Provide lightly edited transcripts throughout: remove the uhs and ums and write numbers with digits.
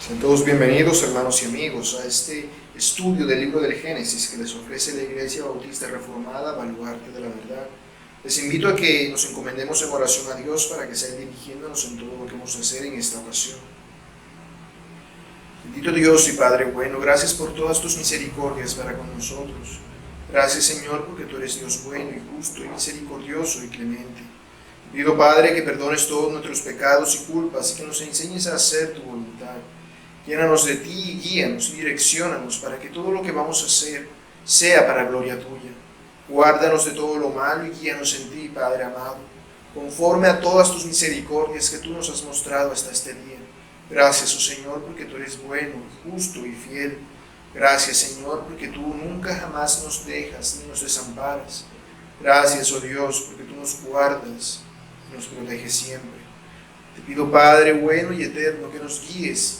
Sean todos bienvenidos, hermanos y amigos, a este estudio del libro del Génesis que les ofrece la Iglesia Bautista Reformada, Baluarte de la Verdad. Les invito a que nos encomendemos en oración a Dios para que sea dirigiéndonos en todo lo que vamos a hacer en esta ocasión. Bendito Dios y Padre bueno, gracias por todas tus misericordias para con nosotros. Gracias, Señor, porque tú eres Dios bueno y justo y misericordioso y clemente. Te pido, Padre, que perdones todos nuestros pecados y culpas y que nos enseñes a hacer tu voluntad. Llénanos de ti y guíanos y direcciónanos para que todo lo que vamos a hacer sea para gloria tuya. Guárdanos de todo lo malo y guíanos en ti, Padre amado, conforme a todas tus misericordias que tú nos has mostrado hasta este día. Gracias, oh Señor, porque tú eres bueno, justo y fiel. Gracias, Señor, porque tú nunca jamás nos dejas ni nos desamparas. Gracias, oh Dios, porque tú nos guardas y nos proteges siempre. Te pido, Padre bueno y eterno, que nos guíes,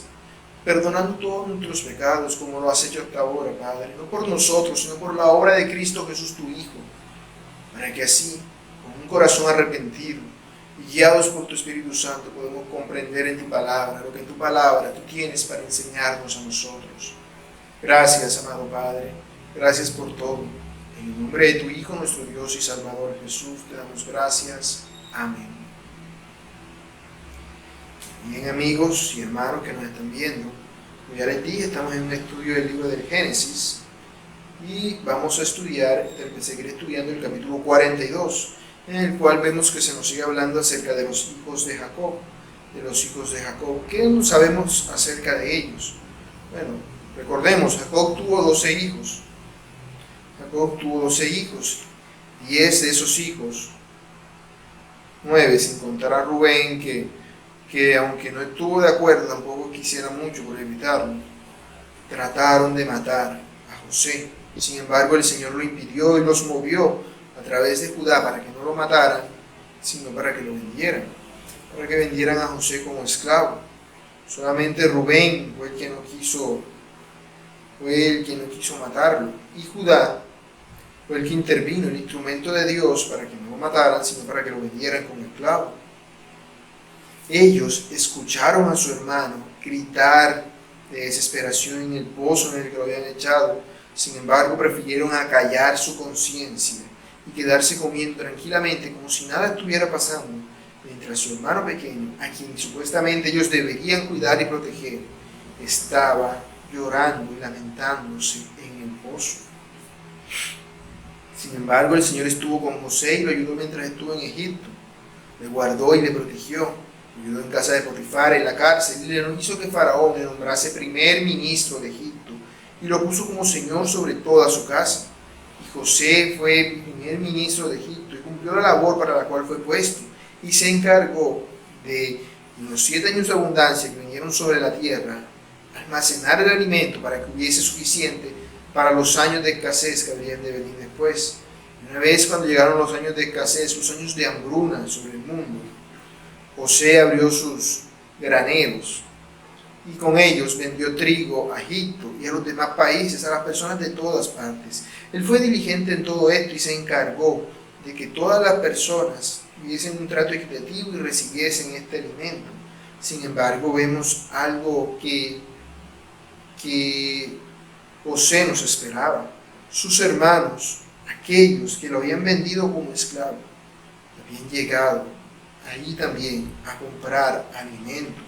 perdonando todos nuestros pecados, como lo has hecho hasta ahora, Padre, no por nosotros, sino por la obra de Cristo Jesús, tu Hijo, para que así, con un corazón arrepentido y guiados por tu Espíritu Santo, podamos comprender en tu palabra lo que en tu palabra tú tienes para enseñarnos a nosotros. Gracias, amado Padre, gracias por todo. En el nombre de tu Hijo, nuestro Dios y Salvador Jesús, te damos gracias. Amén. Bien, amigos y hermanos que nos están viendo, como ya les dije, estamos en un estudio del libro del Génesis y vamos a seguir estudiando el capítulo 42, en el cual vemos que se nos sigue hablando acerca de los hijos de Jacob, ¿Qué no sabemos acerca de ellos? Bueno, recordemos, Jacob tuvo 12 hijos. 10 de esos hijos, 9 sin contar a Rubén, que aunque no estuvo de acuerdo, tampoco quisiera mucho por evitarlo, trataron de matar a José. Sin embargo, el Señor lo impidió y los movió a través de Judá para que no lo mataran, sino para que lo vendieran, para que vendieran a José como esclavo. Solamente Rubén fue el que no quiso matarlo, y Judá fue el que intervino, el instrumento de Dios para que no lo mataran, sino para que lo vendieran como esclavo. Ellos escucharon a su hermano gritar de desesperación en el pozo en el que lo habían echado. Sin embargo, prefirieron acallar su conciencia y quedarse comiendo tranquilamente como si nada estuviera pasando, mientras su hermano pequeño, a quien supuestamente ellos deberían cuidar y proteger, estaba llorando y lamentándose en el pozo. Sin embargo, el Señor estuvo con José y lo ayudó mientras estuvo en Egipto. Le guardó y le protegió. Lo ayudó en casa de Potifar, en la cárcel, y le hizo que Faraón le nombrase primer ministro de Egipto y lo puso como señor sobre toda su casa. Y José fue primer ministro de Egipto y cumplió la labor para la cual fue puesto, y se encargó de, en los 7 años de abundancia que vinieron sobre la tierra, almacenar el alimento para que hubiese suficiente para los años de escasez que habrían de venir después. Y una vez cuando llegaron los años de escasez, los años de hambruna sobre el mundo, José abrió sus graneros y con ellos vendió trigo a Egipto y a los demás países, a las personas de todas partes. Él fue diligente en todo esto y se encargó de que todas las personas tuviesen un trato equitativo y recibiesen este alimento. Sin embargo, vemos algo que José nos esperaba. Sus hermanos, aquellos que lo habían vendido como esclavo, habían llegado allí también a comprar alimento.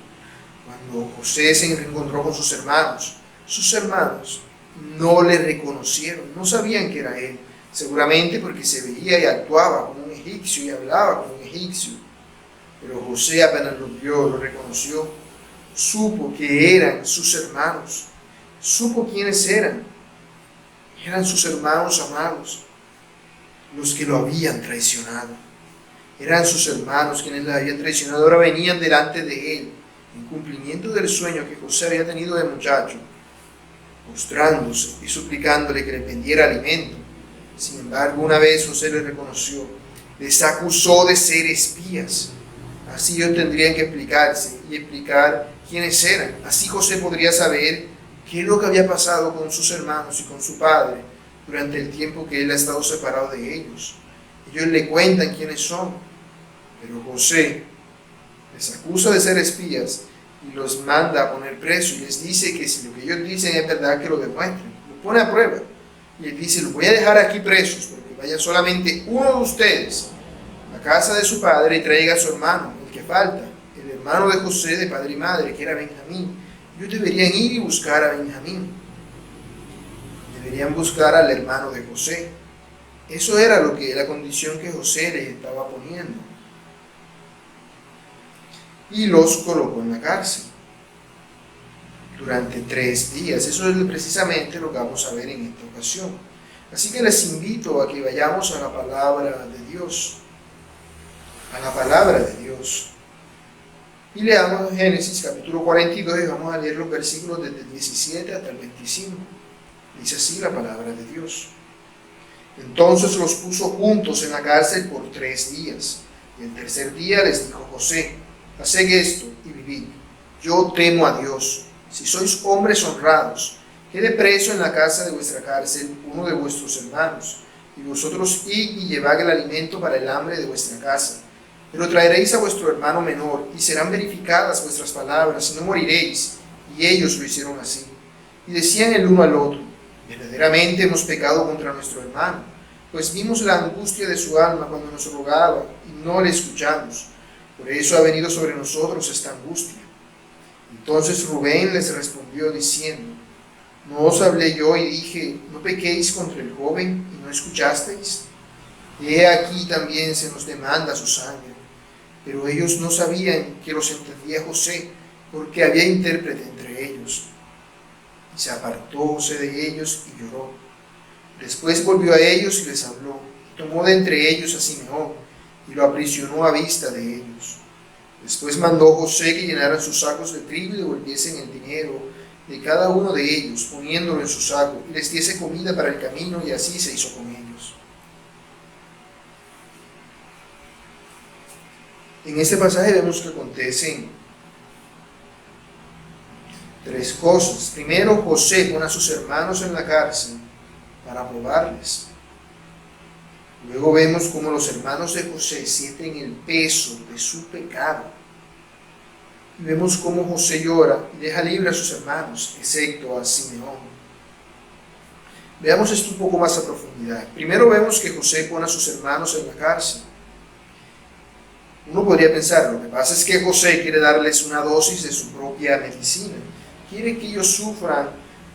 Cuando José se encontró con sus hermanos no le reconocieron, no sabían que era él, seguramente porque se veía y actuaba como un egipcio y hablaba como un egipcio. Pero José apenas lo vio, lo reconoció, supo que eran sus hermanos, supo quiénes eran sus hermanos amados, los que lo habían traicionado. Eran sus hermanos quienes le habían traicionado. Ahora venían delante de él, en cumplimiento del sueño que José había tenido de muchacho, mostrándose y suplicándole que le vendiera alimento. Sin embargo, una vez José les reconoció, les acusó de ser espías. Así ellos tendrían que explicarse y explicar quiénes eran. Así José podría saber qué es lo que había pasado con sus hermanos y con su padre durante el tiempo que él ha estado separado de ellos. Ellos le cuentan quiénes son, pero José les acusa de ser espías y los manda a poner preso y les dice que si lo que ellos dicen es verdad, que lo demuestren. Lo pone a prueba y les dice: los voy a dejar aquí presos, porque vaya solamente uno de ustedes a casa de su padre y traiga a su hermano, el que falta, el hermano de José, de padre y madre, que era Benjamín. Ellos deberían ir y buscar a Benjamín, deberían buscar al hermano de José. Eso era la condición que José les estaba poniendo. Y los colocó en la cárcel durante 3 días. Eso es precisamente lo que vamos a ver en esta ocasión. Así que les invito a que vayamos a la palabra de Dios. A la palabra de Dios. Y leamos Génesis capítulo 42 y vamos a leer los versículos desde el 17 hasta el 25. Dice así la palabra de Dios. Entonces los puso juntos en la cárcel por 3 días. Y el tercer día les dijo José: haced esto y vivid. Yo temo a Dios. Si sois hombres honrados, quede preso en la casa de vuestra cárcel uno de vuestros hermanos, y vosotros id y llevad el alimento para el hambre de vuestra casa. Pero traeréis a vuestro hermano menor, y serán verificadas vuestras palabras, y no moriréis. Y ellos lo hicieron así. Y decían el uno al otro: verdaderamente hemos pecado contra nuestro hermano, pues vimos la angustia de su alma cuando nos rogaba, y no le escuchamos. Por eso ha venido sobre nosotros esta angustia. Entonces Rubén les respondió diciendo: ¿no os hablé yo y dije, no pequéis contra el joven, y no escuchasteis? He aquí también se nos demanda su sangre. Pero ellos no sabían que los entendía José, porque había intérprete entre ellos. Y se apartó José de ellos y lloró. Después volvió a ellos y les habló. Y tomó de entre ellos a Simeón y lo aprisionó a vista de ellos. Después mandó José que llenaran sus sacos de trigo y devolviesen el dinero de cada uno de ellos, poniéndolo en su saco, y les diese comida para el camino, y así se hizo con ellos. En este pasaje vemos que acontecen 3 cosas. Primero, José pone a sus hermanos en la cárcel para probarles. Luego vemos cómo los hermanos de José sienten el peso de su pecado. Y vemos cómo José llora y deja libre a sus hermanos, excepto a Simeón. Veamos esto un poco más a profundidad. Primero vemos que José pone a sus hermanos en la cárcel. Uno podría pensar, lo que pasa es que José quiere darles una dosis de su propia medicina. Quiere que ellos sufran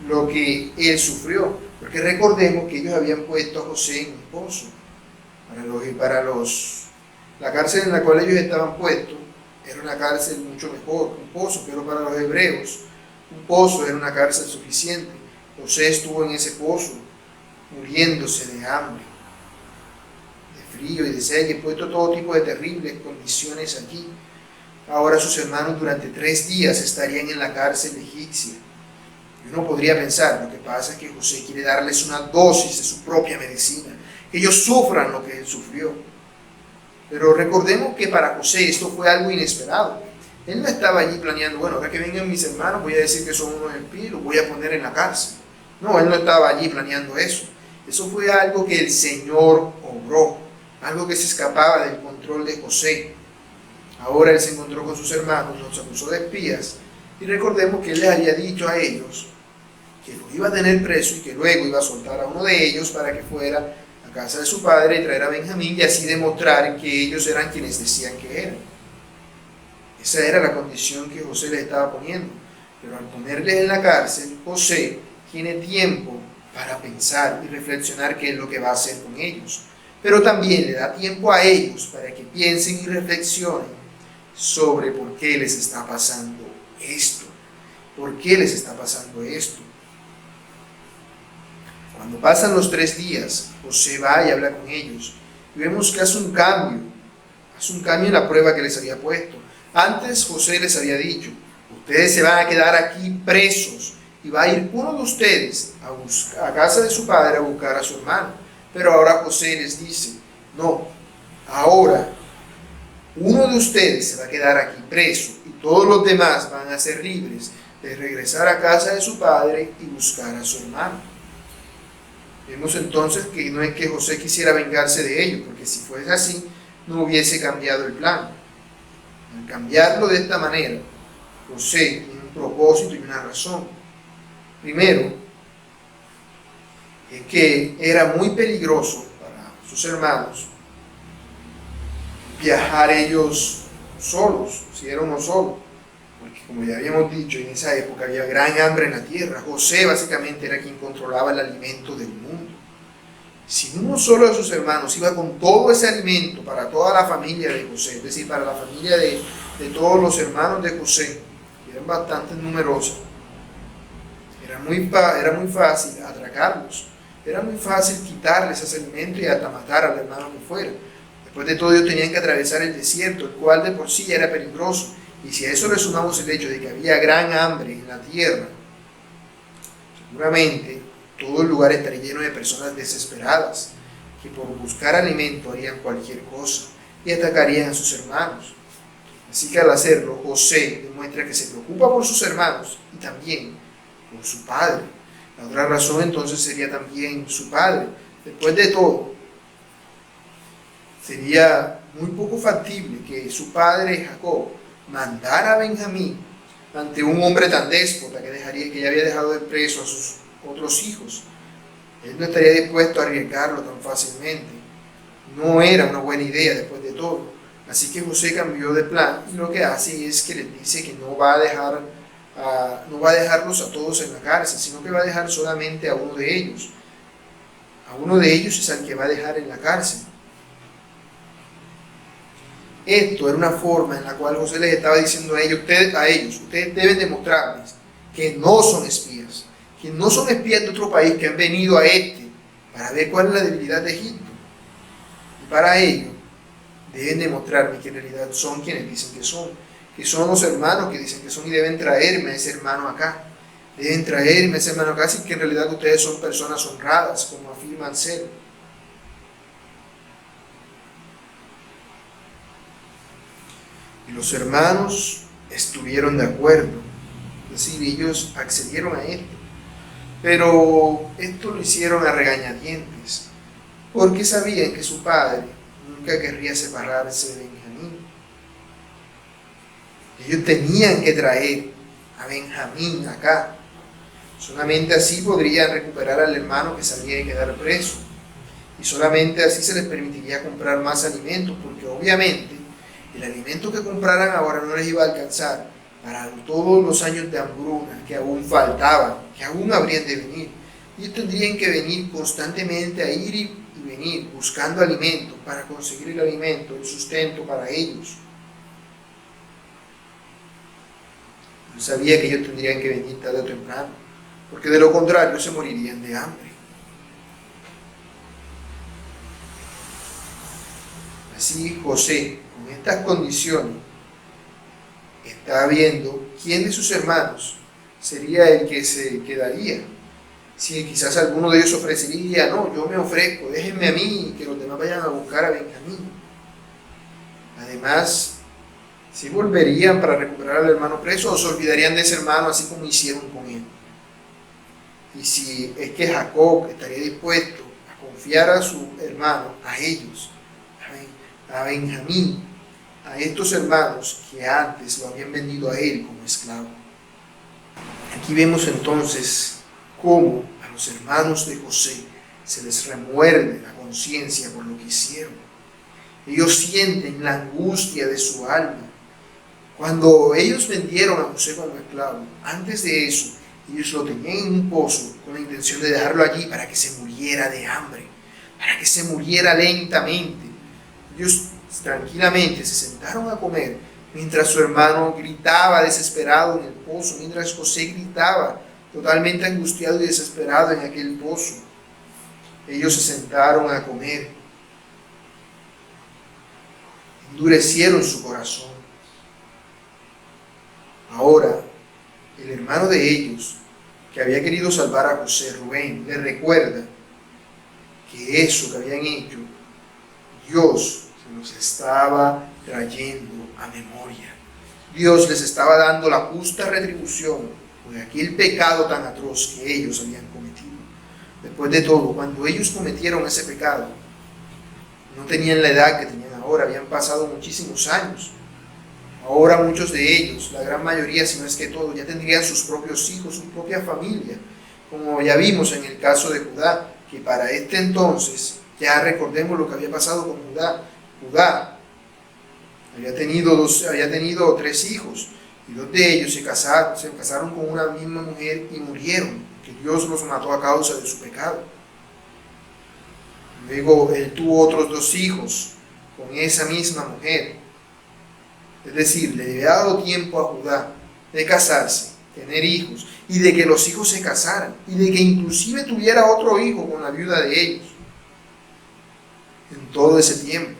lo que él sufrió. Porque recordemos que ellos habían puesto a José en un pozo. La cárcel en la cual ellos estaban puestos era una cárcel mucho mejor que un pozo, pero para los hebreos un pozo era una cárcel suficiente. José estuvo en ese pozo muriéndose de hambre, de frío y de sed, y puesto todo tipo de terribles condiciones allí. Ahora sus hermanos durante 3 días estarían en la cárcel egipcia. Y uno podría pensar, lo que pasa es que José quiere darles una dosis de su propia medicina, que ellos sufran lo que él sufrió. Pero recordemos que para José esto fue algo inesperado. Él no estaba allí planeando, bueno, ahora que vengan mis hermanos voy a decir que son unos espías, los voy a poner en la cárcel. No, él no estaba allí planeando eso. Eso fue algo que el Señor obró, algo que se escapaba del control de José. Ahora él se encontró con sus hermanos, los acusó de espías, y recordemos que él les había dicho a ellos que lo iba a tener preso y que luego iba a soltar a uno de ellos para que fuera a casa de su padre y traer a Benjamín y así demostrar que ellos eran quienes decían que eran. Esa era la condición que José les estaba poniendo. Pero al ponerles en la cárcel, José tiene tiempo para pensar y reflexionar qué es lo que va a hacer con ellos. Pero también le da tiempo a ellos para que piensen y reflexionen sobre por qué les está pasando esto. ¿Por qué les está pasando esto? Cuando pasan los 3 días, José va y habla con ellos. Y vemos que hace un cambio en la prueba que les había puesto. Antes José les había dicho, ustedes se van a quedar aquí presos y va a ir uno de ustedes a casa de su padre a buscar a su hermano. Pero ahora José les dice, no, ahora uno de ustedes se va a quedar aquí preso y todos los demás van a ser libres de regresar a casa de su padre y buscar a su hermano. Vemos entonces que no es que José quisiera vengarse de ellos, porque si fuese así, no hubiese cambiado el plan. Al cambiarlo de esta manera, José tiene un propósito y una razón. Primero, es que era muy peligroso para sus hermanos viajar ellos solos, si era uno solo, porque como ya habíamos dicho, en esa época había gran hambre en la tierra. José básicamente era quien controlaba el alimento del mundo. Si uno solo de sus hermanos iba con todo ese alimento para toda la familia de José, es decir, para la familia de todos los hermanos de José, que eran bastante numerosos, era muy fácil atracarlos, era muy fácil quitarles ese alimento y hasta matar al hermano que fuera. Después de todo, ellos tenían que atravesar el desierto, el cual de por sí ya era peligroso. Y si a eso le sumamos el hecho de que había gran hambre en la tierra, seguramente todo el lugar estaría lleno de personas desesperadas, que por buscar alimento harían cualquier cosa y atacarían a sus hermanos. Así que al hacerlo, José demuestra que se preocupa por sus hermanos y también por su padre. La otra razón entonces sería también su padre. Después de todo, sería muy poco factible que su padre Jacob mandara a Benjamín ante un hombre tan déspota que ya había dejado de preso a sus otros hijos. Él no estaría dispuesto a arriesgarlo tan fácilmente. No era una buena idea después de todo. Así que José cambió de plan y lo que hace es que les dice que no va a dejarlos a todos en la cárcel, sino que va a dejar solamente a uno de ellos. A uno de ellos es al que va a dejar en la cárcel. Esto era una forma en la cual José les estaba diciendo a ellos, ustedes deben demostrarles que no son espías, que no son espías de otro país, que han venido a para ver cuál es la debilidad de Egipto. Y para ello deben demostrarme que en realidad son quienes dicen que son los hermanos que dicen que son, y deben traerme a ese hermano acá. Deben traerme a ese hermano acá, así que en realidad ustedes son personas honradas, como afirman ser. Y los hermanos estuvieron de acuerdo, es decir, ellos accedieron a esto. Pero esto lo hicieron a regañadientes, porque sabían que su padre nunca querría separarse de Benjamín. Ellos tenían que traer a Benjamín acá. Solamente así podrían recuperar al hermano que se había quedado preso. Y solamente así se les permitiría comprar más alimentos, porque obviamente el alimento que compraran ahora no les iba a alcanzar para todos los años de hambruna que aún faltaban, que aún habrían de venir. Ellos tendrían que venir constantemente a ir y venir buscando alimento para conseguir el alimento, el sustento para ellos. Yo sabía que ellos tendrían que venir tarde o temprano, porque de lo contrario se morirían de hambre. Así José, con estas condiciones, estaba viendo quién de sus hermanos sería el que se quedaría. Si quizás alguno de ellos ofrecería, no, yo me ofrezco, déjenme a mí, que los demás vayan a buscar a Benjamín. Además, si volverían para recuperar al hermano preso o se olvidarían de ese hermano así como hicieron con él. Y si es que Jacob estaría dispuesto a confiar a su hermano, a ellos, a Benjamín, a estos hermanos que antes lo habían vendido a él como esclavo. Aquí vemos entonces cómo a los hermanos de José se les remuerde la conciencia por lo que hicieron. Ellos sienten la angustia de su alma. Cuando ellos vendieron a José como esclavo, antes de eso, ellos lo tenían en un pozo con la intención de dejarlo allí para que se muriera de hambre, para que se muriera lentamente. Ellos tranquilamente se sentaron a comer mientras su hermano gritaba desesperado en el pozo, mientras José gritaba totalmente angustiado y desesperado en aquel pozo. Ellos se sentaron a comer, endurecieron su corazón. Ahora, el hermano de ellos, que había querido salvar a José, Rubén, le recuerda que eso que habían hecho, Dios se los estaba trayendo a memoria. Dios les estaba dando la justa retribución por aquel pecado tan atroz que ellos habían cometido. Después de todo, cuando ellos cometieron ese pecado, no tenían la edad que tenían ahora, habían pasado muchísimos años. Ahora muchos de ellos, la gran mayoría, si no es que todos, ya tendrían sus propios hijos, su propia familia, como ya vimos en el caso de Judá, que para este entonces, ya recordemos lo que había pasado con Judá. Judá había tenido 3 hijos, y 2 de ellos se casaron con una misma mujer y murieron, que Dios los mató a causa de su pecado. Luego él tuvo otros 2 hijos con esa misma mujer. Es decir, le había dado tiempo a Judá de casarse, tener hijos, y de que los hijos se casaran, y de que inclusive tuviera otro hijo con la viuda de ellos. En todo ese tiempo,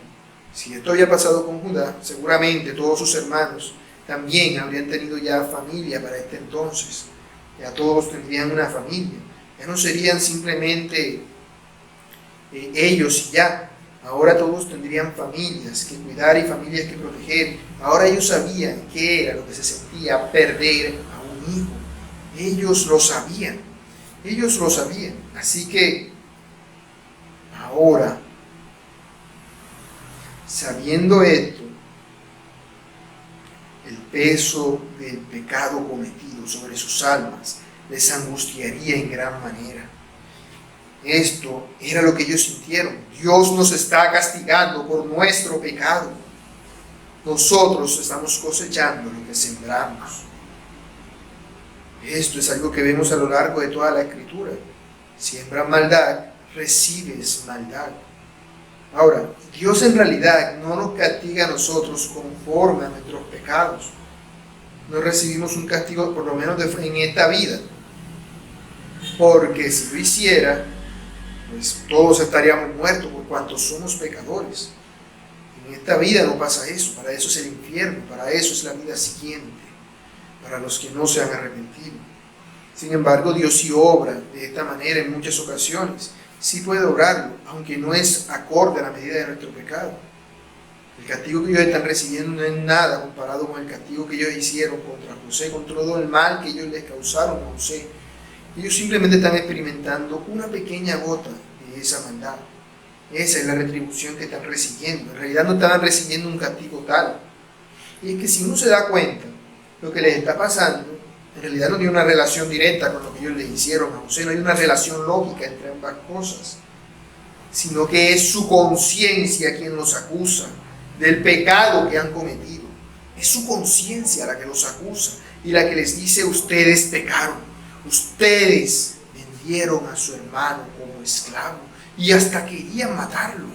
si esto había pasado con Judá, seguramente todos sus hermanos también habrían tenido ya familia para este entonces. Ya todos tendrían una familia. Ya no serían simplemente ellos y ya. Ahora todos tendrían familias que cuidar y familias que proteger. Ahora ellos sabían qué era lo que se sentía perder a un hijo. Ellos lo sabían. Ellos lo sabían. Así que ahora, sabiendo esto, el peso del pecado cometido sobre sus almas les angustiaría en gran manera. Esto era lo que ellos sintieron. Dios nos está castigando por nuestro pecado. Nosotros estamos cosechando lo que sembramos. Esto es algo que vemos a lo largo de toda la Escritura. Siembras maldad, recibes maldad. Ahora, Dios en realidad no nos castiga a nosotros conforme a nuestros pecados. No recibimos un castigo, por lo menos en esta vida. Porque si lo hiciera, pues todos estaríamos muertos por cuanto somos pecadores. En esta vida no pasa eso. Para eso es el infierno, para eso es la vida siguiente, para los que no se han arrepentido. Sin embargo, Dios sí obra de esta manera en muchas ocasiones. Sí puede obrarlo, aunque no es acorde a la medida de nuestro pecado. El castigo que ellos están recibiendo no es nada comparado con el castigo que ellos hicieron contra José, contra todo el mal que ellos les causaron a José. Ellos simplemente están experimentando una pequeña gota de esa maldad. Esa es la retribución que están recibiendo. En realidad no estaban recibiendo un castigo tal. Y es que si uno se da cuenta, lo que les está pasando, en realidad no tiene una relación directa con lo que ellos le hicieron a José, no hay una relación lógica entre ambas cosas, sino que es su conciencia quien los acusa del pecado que han cometido. Es su conciencia la que los acusa y la que les dice: ustedes pecaron, ustedes vendieron a su hermano como esclavo y hasta querían matarlo.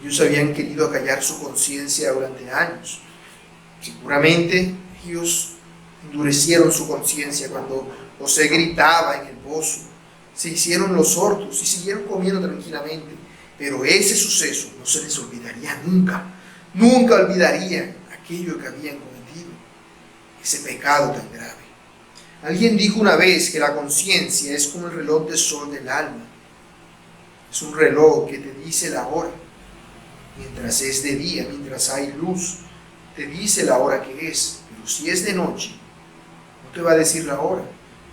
Ellos habían querido acallar su conciencia durante años. Seguramente ellos endurecieron su conciencia cuando José gritaba en el pozo. Se hicieron los sordos y siguieron comiendo tranquilamente. Pero ese suceso no se les olvidaría nunca. Nunca olvidarían aquello que habían cometido. Ese pecado tan grave. Alguien dijo una vez que la conciencia es como el reloj de sol del alma. Es un reloj que te dice la hora. Mientras es de día, mientras hay luz, te dice la hora que es. Pero si es de noche, no te va a decir la hora.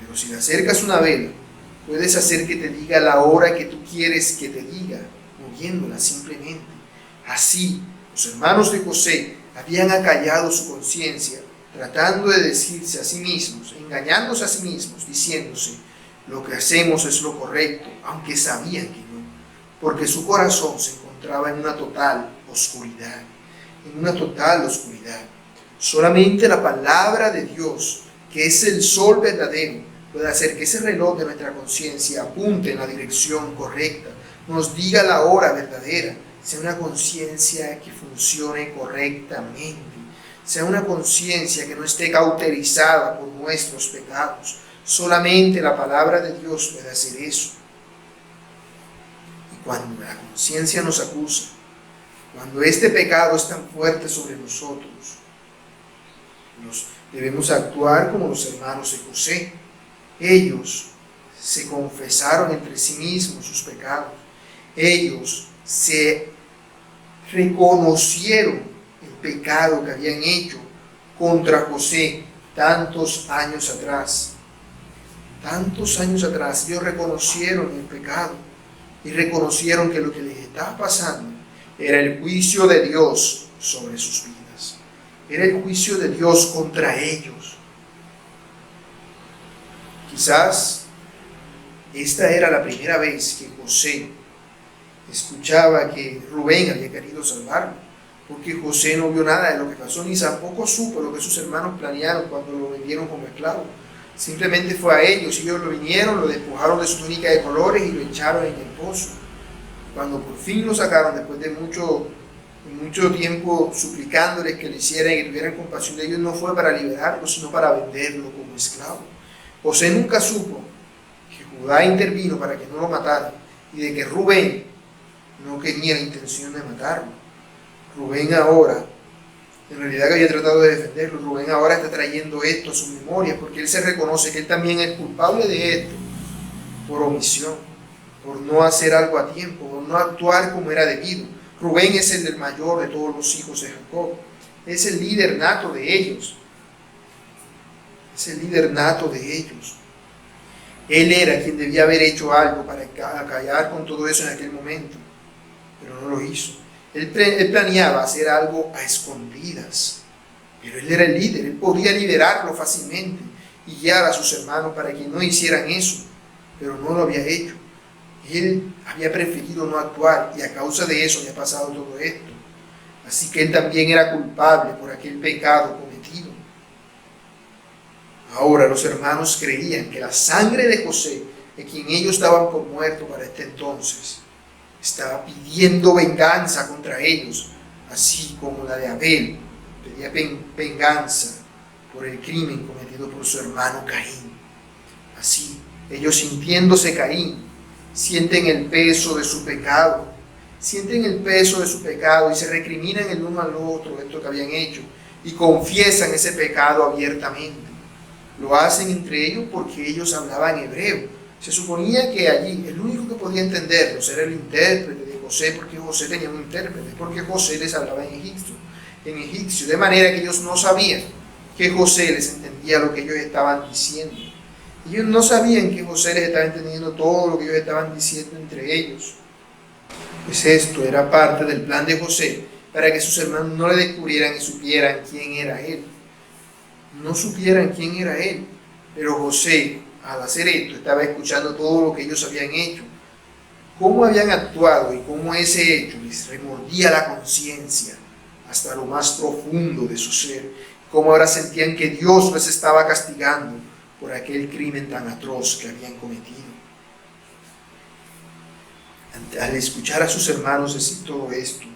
Pero si le acercas una vela, puedes hacer que te diga la hora que tú quieres que te diga, moviéndola simplemente. Así, los hermanos de José habían acallado su conciencia, tratando de decirse a sí mismos, engañándose a sí mismos, diciéndose: lo que hacemos es lo correcto, aunque sabían que no, porque su corazón se encontraba en una total oscuridad. En una total oscuridad. Solamente la palabra de Dios, que es el sol verdadero, puede hacer que ese reloj de nuestra conciencia apunte en la dirección correcta, nos diga la hora verdadera, sea una conciencia que funcione correctamente, sea una conciencia que no esté cauterizada por nuestros pecados. Solamente la palabra de Dios puede hacer eso. Y cuando la conciencia nos acusa, cuando este pecado es tan fuerte sobre nosotros, debemos actuar como los hermanos de José. Ellos se confesaron entre sí mismos sus pecados. Ellos se reconocieron el pecado que habían hecho contra José tantos años atrás. Tantos años atrás ellos reconocieron el pecado y reconocieron que lo que les estaba pasando era el juicio de Dios sobre sus vidas. Era el juicio de Dios contra ellos. Quizás esta era la primera vez que José escuchaba que Rubén había querido salvarlo, porque José no vio nada de lo que pasó, ni tampoco supo lo que sus hermanos planearon cuando lo vendieron como esclavo. Simplemente fue a ellos, ellos lo vinieron, lo despojaron de su túnica de colores y lo echaron en el pozo. Cuando por fin lo sacaron, después de mucho tiempo suplicándoles que lo hicieran y que tuvieran compasión de ellos, no fue para liberarlo, sino para venderlo como esclavo. José nunca supo que Judá intervino para que no lo mataran y de que Rubén no tenía la intención de matarlo. Rubén ahora, en realidad que había tratado de defenderlo, Rubén ahora está trayendo esto a su memoria porque él se reconoce que él también es culpable de esto por omisión, por no hacer algo a tiempo, por no actuar como era debido. Rubén es el mayor de todos los hijos de Jacob, es el líder nato de ellos, es el líder nato de ellos. Él era quien debía haber hecho algo para acallar con todo eso en aquel momento, pero no lo hizo. Él planeaba hacer algo a escondidas, pero él era el líder, él podía liberarlo fácilmente y guiar a sus hermanos para que no hicieran eso, pero no lo había hecho. Él había preferido no actuar y a causa de eso había pasado todo esto. Así que él también era culpable por aquel pecado cometido. Ahora los hermanos creían que la sangre de José, de quien ellos daban por muerto para este entonces, estaba pidiendo venganza contra ellos, así como la de Abel pedía venganza por el crimen cometido por su hermano Caín. Así, ellos sintiéndose Caín, sienten el peso de su pecado, y se recriminan el uno al otro esto que habían hecho y confiesan ese pecado abiertamente. Lo hacen entre ellos porque ellos hablaban hebreo. Se suponía que allí el único que podía entenderlos era el intérprete de José, porque José tenía un intérprete, porque José les hablaba en egipcio, de manera que ellos no sabían que José les entendía lo que ellos estaban diciendo. Ellos no sabían que José les estaba entendiendo todo lo que ellos estaban diciendo entre ellos. Pues esto era parte del plan de José, para que sus hermanos no le descubrieran y supieran quién era él. No supieran quién era él, pero José, al hacer esto, estaba escuchando todo lo que ellos habían hecho, cómo habían actuado y cómo ese hecho les remordía la conciencia hasta lo más profundo de su ser, cómo ahora sentían que Dios les estaba castigando por aquel crimen tan atroz que habían cometido. Al escuchar a sus hermanos decir todo esto,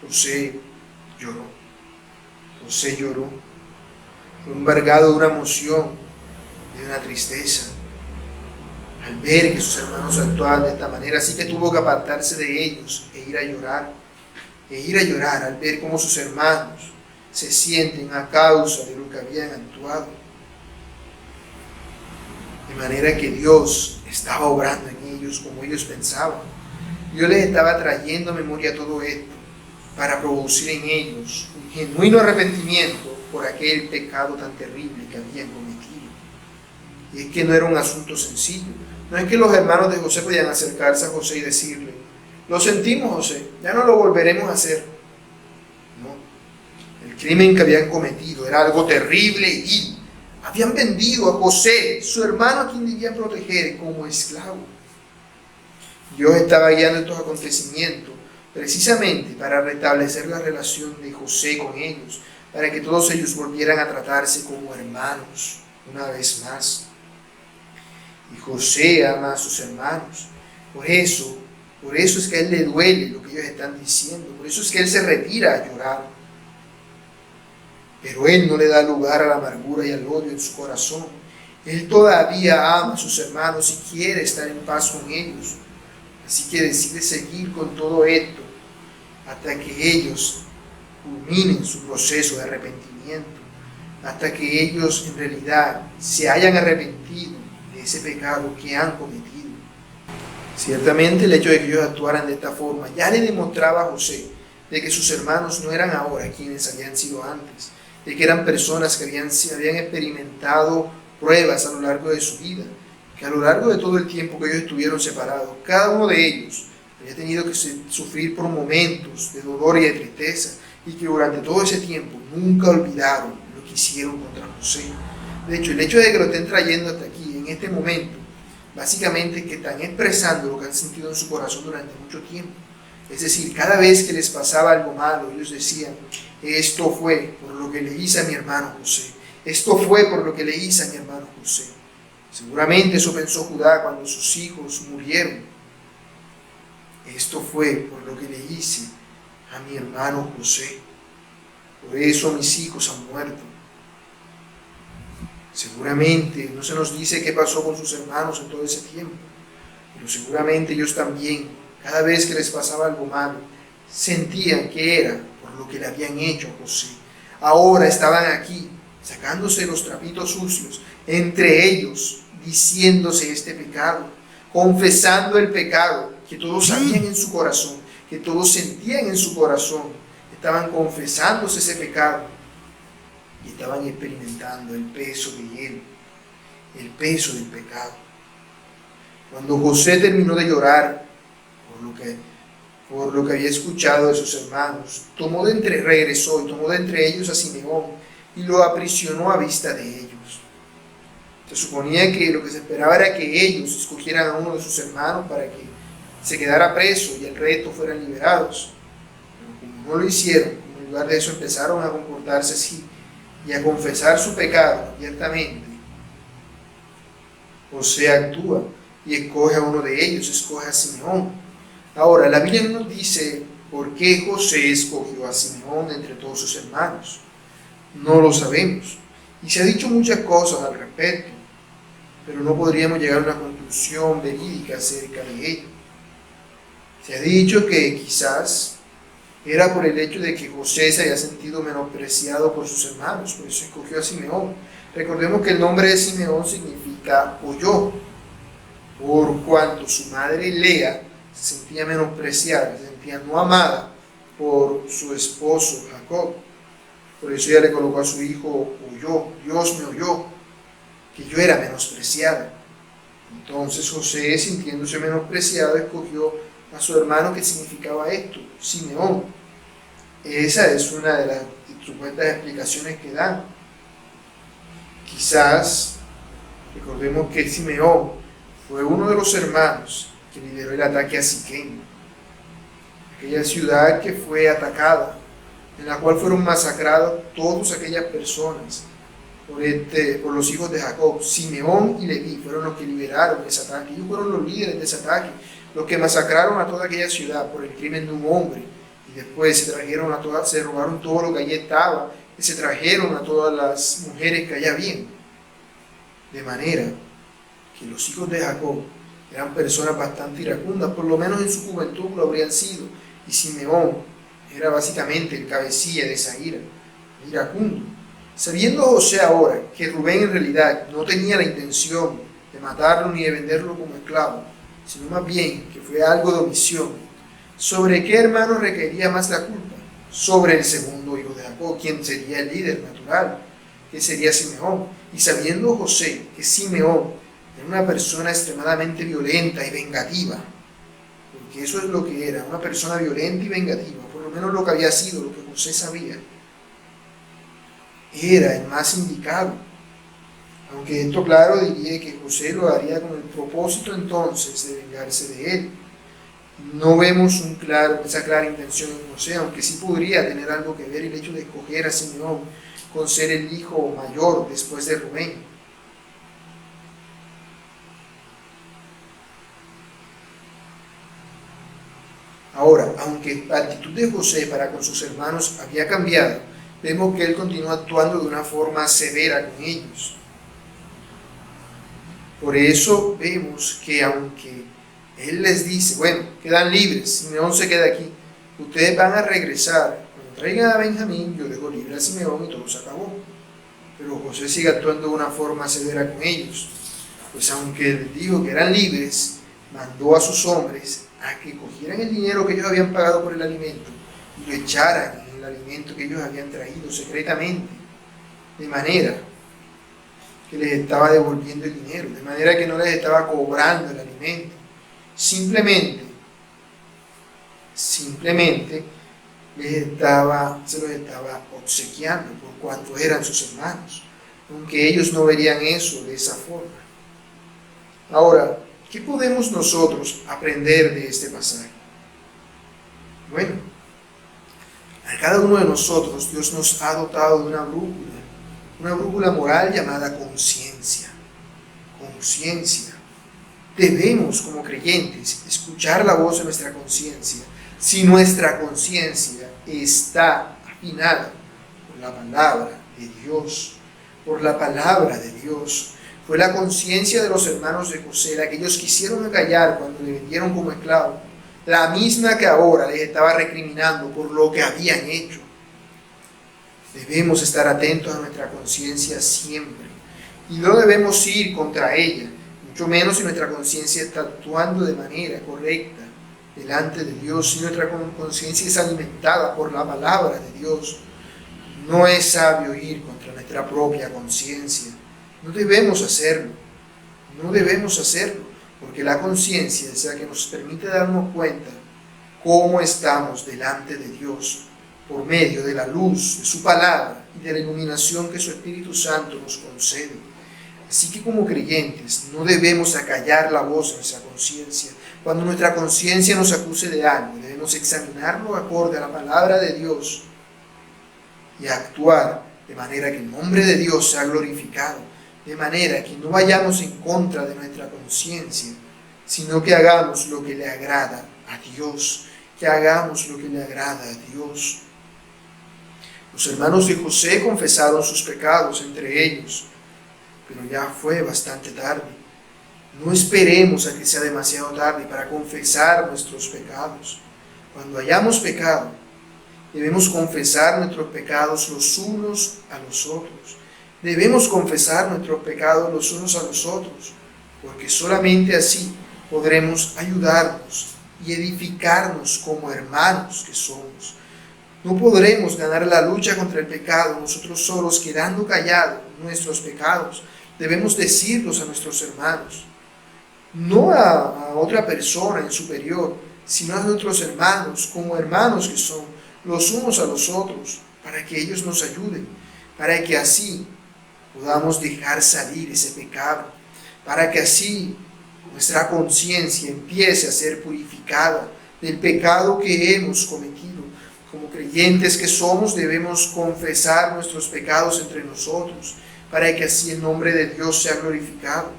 José lloró. Fue embargado de una emoción, de una tristeza, al ver que sus hermanos actuaban de esta manera, así que tuvo que apartarse de ellos e ir a llorar al ver cómo sus hermanos se sienten a causa de lo que habían actuado. De manera que Dios estaba obrando en ellos como ellos pensaban. Dios les estaba trayendo a memoria todo esto para producir en ellos un genuino arrepentimiento por aquel pecado tan terrible que habían cometido. Y es que no era un asunto sencillo. No es que los hermanos de José podían acercarse a José y decirle: lo sentimos, José, ya no lo volveremos a hacer. No, el crimen que habían cometido era algo terrible y habían vendido a José, su hermano a quien debían proteger, como esclavo. Dios estaba guiando estos acontecimientos precisamente para restablecer la relación de José con ellos, para que todos ellos volvieran a tratarse como hermanos una vez más. Y José ama a sus hermanos. Por eso es que a él le duele lo que ellos están diciendo. Por eso es que él se retira a llorar. Pero él no le da lugar a la amargura y al odio en su corazón. Él todavía ama a sus hermanos y quiere estar en paz con ellos. Así que decide seguir con todo esto hasta que ellos culminen su proceso de arrepentimiento, hasta que ellos en realidad se hayan arrepentido de ese pecado que han cometido. Ciertamente el hecho de que ellos actuaran de esta forma ya le demostraba a José de que sus hermanos no eran ahora quienes habían sido antes, de que eran personas que habían experimentado pruebas a lo largo de su vida, que a lo largo de todo el tiempo que ellos estuvieron separados, cada uno de ellos había tenido que sufrir por momentos de dolor y de tristeza, y que durante todo ese tiempo nunca olvidaron lo que hicieron contra José. De hecho, el hecho de que lo estén trayendo hasta aquí, en este momento, básicamente es que están expresando lo que han sentido en su corazón durante mucho tiempo. Es decir, cada vez que les pasaba algo malo, ellos decían, esto fue por lo que le hice a mi hermano José. Esto fue por lo que le hice a mi hermano José. Seguramente eso pensó Judá cuando sus hijos murieron. Esto fue por lo que le hice a mi hermano José. Por eso mis hijos han muerto. Seguramente no se nos dice qué pasó con sus hermanos en todo ese tiempo, pero seguramente ellos también, cada vez que les pasaba algo malo, sentían que era por lo que le habían hecho a José. Ahora estaban aquí, sacándose los trapitos sucios, entre ellos, diciéndose este pecado, confesando el pecado que todos sabían en su corazón, que todos sentían en su corazón. Estaban confesándose ese pecado y estaban experimentando el peso de él, el peso del pecado. Cuando José terminó de llorar por lo que había escuchado de sus hermanos, regresó y tomó de entre ellos a Simeón y lo aprisionó a vista de ellos. Se suponía que lo que se esperaba era que ellos escogieran a uno de sus hermanos para que se quedara preso y el resto fueran liberados. Pero como no lo hicieron, en lugar de eso empezaron a comportarse así y a confesar su pecado abiertamente, José actúa y escoge a uno de ellos, escoge a Simeón. Ahora, la Biblia no nos dice por qué José escogió a Simeón entre todos sus hermanos. No lo sabemos. Y se ha dicho muchas cosas al respecto, pero no podríamos llegar a una conclusión verídica acerca de ello. Se ha dicho que quizás era por el hecho de que José se había sentido menospreciado por sus hermanos, por eso escogió a Simeón. Recordemos que el nombre de Simeón significa apoyó, por cuanto su madre Lea se sentía menospreciada, se sentía no amada por su esposo Jacob. Por eso ella le colocó a su hijo oyó, Dios me oyó, que yo era menospreciada. Entonces José, sintiéndose menospreciado, escogió a su hermano. ¿Qué significaba esto? Simeón. Esa es una de las supuestas explicaciones que dan. Quizás recordemos que Simeón fue uno de los hermanos que lideró el ataque a Siquem, aquella ciudad que fue atacada, en la cual fueron masacradas todas aquellas personas por los hijos de Jacob. Simeón y Leví fueron los que liberaron ese ataque. Ellos fueron los líderes de ese ataque, los que masacraron a toda aquella ciudad por el crimen de un hombre. Y después se robaron todo lo que allí estaba, y se trajeron a todas las mujeres que allá habían. De manera que los hijos de Jacob eran personas bastante iracundas, por lo menos en su juventud lo habrían sido. Y Simeón era básicamente el cabecilla de esa ira, iracundo. Sabiendo José ahora que Rubén en realidad no tenía la intención de matarlo ni de venderlo como esclavo, sino más bien que fue algo de omisión, ¿sobre qué hermano requería más la culpa? Sobre el segundo hijo de Jacob, quien sería el líder natural, que sería Simeón. Y sabiendo José que Simeón era una persona extremadamente violenta y vengativa, porque eso es lo que era, una persona violenta y vengativa, por lo menos lo que había sido, lo que José sabía, era el más indicado. Aunque esto, claro, diría que José lo haría con el propósito entonces de vengarse de él. No vemos esa clara intención en José, aunque sí podría tener algo que ver el hecho de escoger a Simeón con ser el hijo mayor después de Rubén. Ahora, aunque la actitud de José para con sus hermanos había cambiado, vemos que él continúa actuando de una forma severa con ellos. Por eso vemos que aunque él les dice, bueno, quedan libres, Simeón se queda aquí, ustedes van a regresar, cuando traigan a Benjamín, yo dejo libre a Simeón y todo se acabó. Pero José sigue actuando de una forma severa con ellos, pues aunque les dijo que eran libres, mandó a sus hombres a que cogieran el dinero que ellos habían pagado por el alimento y lo echaran en el alimento que ellos habían traído secretamente, de manera que les estaba devolviendo el dinero, de manera que no les estaba cobrando el alimento. Simplemente se los estaba obsequiando por cuanto eran sus hermanos, aunque ellos no verían eso de esa forma. Ahora, ¿qué podemos nosotros aprender de este pasaje? Bueno, a cada uno de nosotros Dios nos ha dotado de una brújula moral llamada conciencia. Conciencia. Debemos, como creyentes, escuchar la voz de nuestra conciencia. Si nuestra conciencia está afinada por la palabra de Dios, por la palabra de Dios. Fue la conciencia de los hermanos de José la que ellos quisieron callar cuando le vendieron como esclavo, la misma que ahora les estaba recriminando por lo que habían hecho. Debemos estar atentos a nuestra conciencia siempre y no debemos ir contra ella, mucho menos si nuestra conciencia está actuando de manera correcta delante de Dios, si nuestra conciencia es alimentada por la palabra de Dios. No es sabio ir contra nuestra propia conciencia. No debemos hacerlo. No debemos hacerlo, porque la conciencia es la que nos permite darnos cuenta cómo estamos delante de Dios por medio de la luz de su palabra y de la iluminación que su Espíritu Santo nos concede. Así que como creyentes no debemos acallar la voz de nuestra conciencia. Cuando nuestra conciencia nos acuse de algo, debemos examinarlo acorde a la palabra de Dios y actuar de manera que el nombre de Dios sea glorificado, de manera que no vayamos en contra de nuestra conciencia, sino que hagamos lo que le agrada a Dios, que hagamos lo que le agrada a Dios. Los hermanos de José confesaron sus pecados entre ellos, pero ya fue bastante tarde. No esperemos a que sea demasiado tarde para confesar nuestros pecados. Cuando hayamos pecado, debemos confesar nuestros pecados los unos a los otros. Debemos confesar nuestros pecados los unos a los otros, porque solamente así podremos ayudarnos y edificarnos como hermanos que somos. No podremos ganar la lucha contra el pecado nosotros solos, quedando callados nuestros pecados. Debemos decirlos a nuestros hermanos, no a otra persona en superior, sino a nuestros hermanos, como hermanos que son, los unos a los otros, para que ellos nos ayuden, para que así podamos dejar salir ese pecado, para que así nuestra conciencia empiece a ser purificada del pecado que hemos cometido. Como creyentes que somos, debemos confesar nuestros pecados entre nosotros, para que así el nombre de Dios sea glorificado.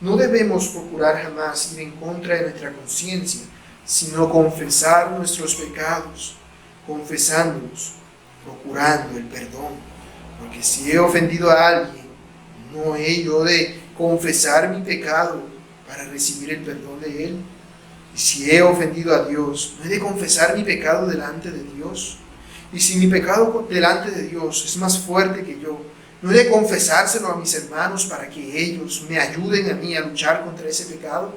No debemos procurar jamás ir en contra de nuestra conciencia, sino confesar nuestros pecados, confesándolos, procurando el perdón. Porque si he ofendido a alguien, no he yo de confesar mi pecado para recibir el perdón de Él. Y si he ofendido a Dios, no he de confesar mi pecado delante de Dios. Y si mi pecado delante de Dios es más fuerte que yo, no he de confesárselo a mis hermanos para que ellos me ayuden a mí a luchar contra ese pecado.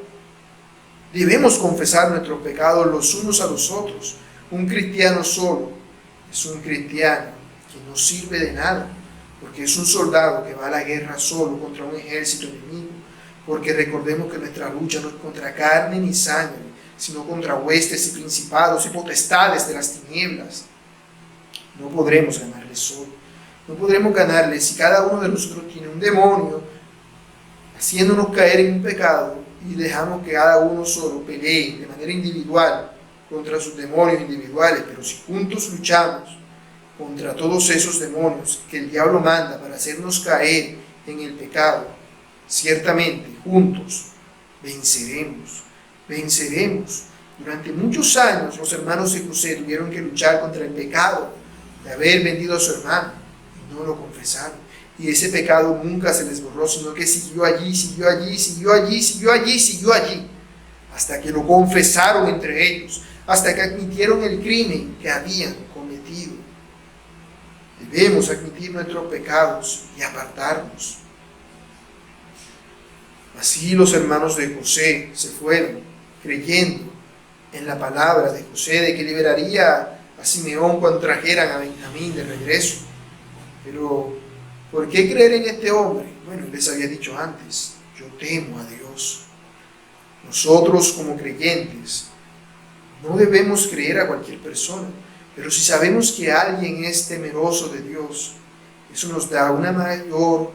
Debemos confesar nuestros pecados los unos a los otros. Un cristiano solo es un cristiano que no sirve de nada, porque es un soldado que va a la guerra solo contra un ejército enemigo. Porque recordemos que nuestra lucha no es contra carne ni sangre, sino contra huestes y principados y potestades de las tinieblas. No podremos ganarles solo. No podremos ganarles si cada uno de nosotros tiene un demonio haciéndonos caer en un pecado y dejamos que cada uno solo pelee de manera individual contra sus demonios individuales. Pero si juntos luchamos contra todos esos demonios que el diablo manda para hacernos caer en el pecado, ciertamente juntos venceremos. Durante muchos años los hermanos de José tuvieron que luchar contra el pecado de haber vendido a su hermano. No lo confesaron, y ese pecado nunca se les borró, sino que siguió allí, hasta que lo confesaron entre ellos, hasta que admitieron el crimen que habían cometido. Debemos admitir nuestros pecados y apartarnos. Así los hermanos de José se fueron creyendo en la palabra de José de que liberaría a Simeón cuando trajeran a Benjamín de regreso. Pero, ¿por qué creer en este hombre? Bueno, les había dicho antes, yo temo a Dios. Nosotros como creyentes no debemos creer a cualquier persona. Pero si sabemos que alguien es temeroso de Dios, eso nos da una mayor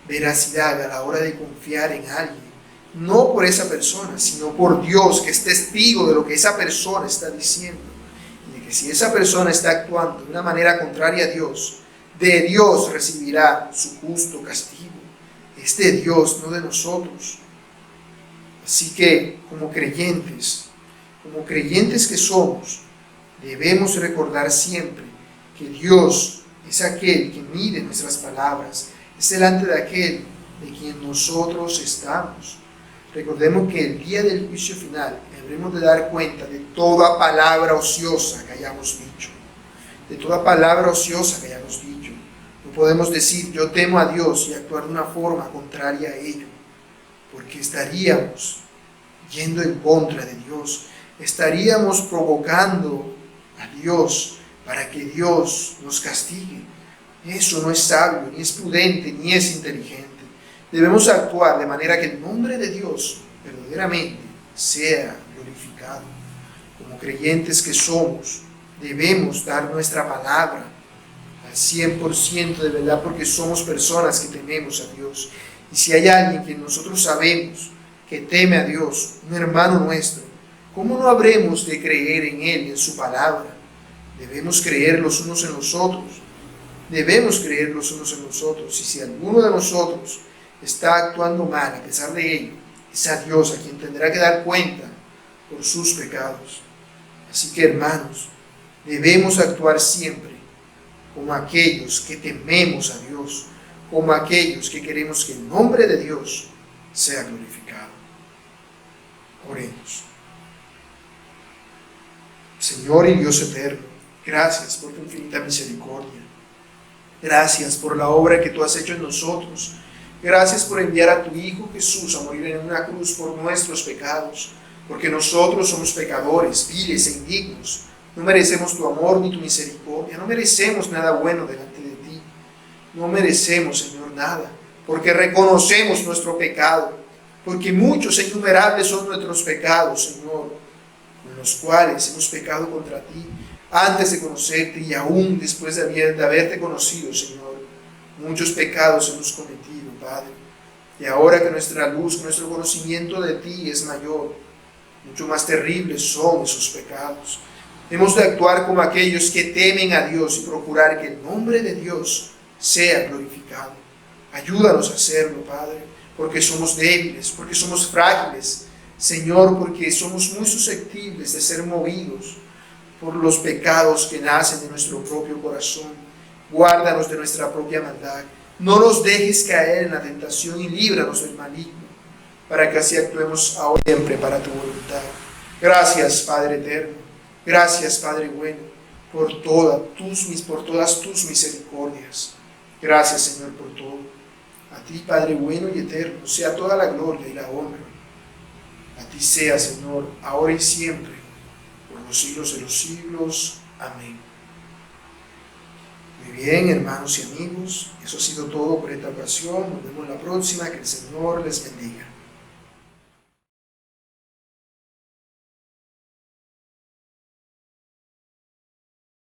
veracidad a la hora de confiar en alguien. No por esa persona, sino por Dios, que es testigo de lo que esa persona está diciendo. Y de que si esa persona está actuando de una manera contraria a Dios, de Dios recibirá su justo castigo. Es de Dios, no de nosotros. Así que, como creyentes que somos, debemos recordar siempre que Dios es aquel que mide nuestras palabras, es delante de aquel de quien nosotros estamos. Recordemos que el día del juicio final habremos de dar cuenta de toda palabra ociosa que hayamos dicho. De toda palabra ociosa que hayamos dicho. No podemos decir yo temo a Dios y actuar de una forma contraria a ello, porque estaríamos yendo en contra de Dios. Estaríamos provocando a Dios para que Dios nos castigue. Eso no es sabio, ni es prudente, ni es inteligente. Debemos actuar de manera que el nombre de Dios verdaderamente sea glorificado. Como creyentes que somos, debemos dar nuestra palabra al 100% de verdad, porque somos personas que tememos a Dios. Y si hay alguien que nosotros sabemos que teme a Dios, un hermano nuestro, ¿cómo no habremos de creer en Él y en su palabra? Debemos creer los unos en los otros. Debemos creer los unos en los otros. Y si alguno de nosotros está actuando mal, a pesar de ello, es a Dios a quien tendrá que dar cuenta por sus pecados. Así que, hermanos, debemos actuar siempre como aquellos que tememos a Dios, como aquellos que queremos que el nombre de Dios sea glorificado. Oremos. Señor y Dios eterno, gracias por tu infinita misericordia. Gracias por la obra que tú has hecho en nosotros. Gracias por enviar a tu Hijo Jesús a morir en una cruz por nuestros pecados, porque nosotros somos pecadores, viles e indignos. No merecemos tu amor ni tu misericordia, no merecemos nada bueno delante de ti. No merecemos, Señor, nada, porque reconocemos nuestro pecado, porque muchos e innumerables son nuestros pecados, Señor, con los cuales hemos pecado contra ti, antes de conocerte y aún después de haberte conocido, Señor. Muchos pecados hemos cometido, Padre. Y ahora que nuestra luz, nuestro conocimiento de ti es mayor, mucho más terribles son esos pecados. Hemos de actuar como aquellos que temen a Dios y procurar que el nombre de Dios sea glorificado. Ayúdanos a hacerlo, Padre, porque somos débiles, porque somos frágiles, Señor, porque somos muy susceptibles de ser movidos por los pecados que nacen de nuestro propio corazón. Guárdanos de nuestra propia maldad. No nos dejes caer en la tentación y líbranos del maligno, para que así actuemos ahora y siempre para tu voluntad. Gracias, Padre eterno. Gracias, Padre bueno, por todas tus misericordias. Gracias, Señor, por todo. A ti, Padre bueno y eterno, sea toda la gloria y la honra. A ti sea, Señor, ahora y siempre, por los siglos de los siglos. Amén. Muy bien, hermanos y amigos, eso ha sido todo por esta ocasión. Nos vemos la próxima. Que el Señor les bendiga.